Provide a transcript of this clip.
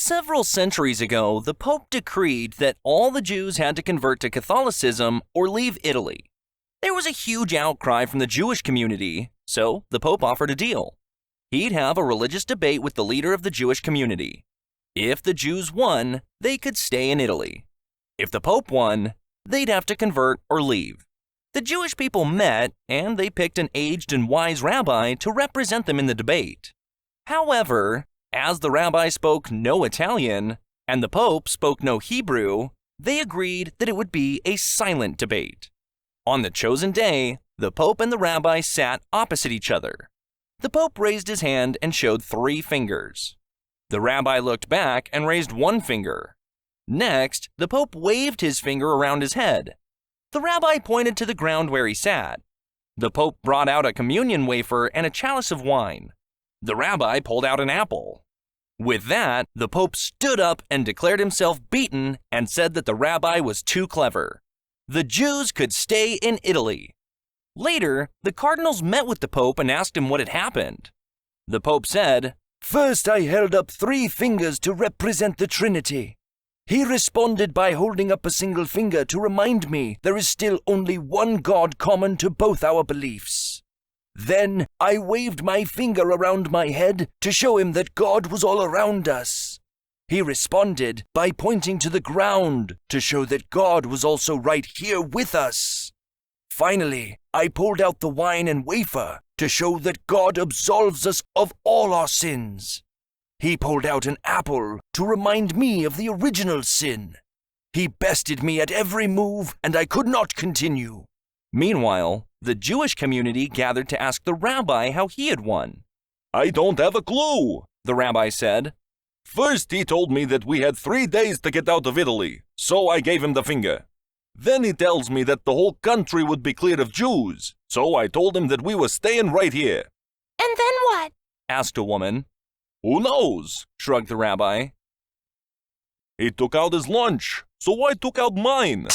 Several centuries ago, the Pope decreed that all the Jews had to convert to Catholicism or leave Italy. There was a huge outcry from the Jewish community, so the Pope offered a deal. He'd have a religious debate with the leader of the Jewish community. If the Jews won, they could stay in Italy. If the Pope won, they'd have to convert or leave. The Jewish people met, and they picked an aged and wise rabbi to represent them in the debate. However, as the rabbi spoke no Italian, and the Pope spoke no Hebrew, they agreed that it would be a silent debate. On the chosen day, the Pope and the rabbi sat opposite each other. The Pope raised his hand and showed 3 fingers. The rabbi looked back and raised 1 finger. Next, the Pope waved his finger around his head. The rabbi pointed to the ground where he sat. The Pope brought out a communion wafer and a chalice of wine. The rabbi pulled out an apple. With that, the Pope stood up and declared himself beaten and said that the rabbi was too clever. The Jews could stay in Italy. Later, the cardinals met with the Pope and asked him what had happened. The Pope said, "First I held up 3 fingers to represent the Trinity. He responded by holding up a single finger to remind me there is still only one God common to both our beliefs. Then I waved my finger around my head to show him that God was all around us. He responded by pointing to the ground to show that God was also right here with us. Finally, I pulled out the wine and wafer to show that God absolves us of all our sins. He pulled out an apple to remind me of the original sin. He bested me at every move, and I could not continue." Meanwhile, the Jewish community gathered to ask the rabbi how he had won. "I don't have a clue," the rabbi said. "First he told me that we had 3 days to get out of Italy, so I gave him the finger. Then he tells me that the whole country would be cleared of Jews, so I told him that we were staying right here." "And then what?" asked a woman. "Who knows?" shrugged the rabbi. "He took out his lunch, so I took out mine."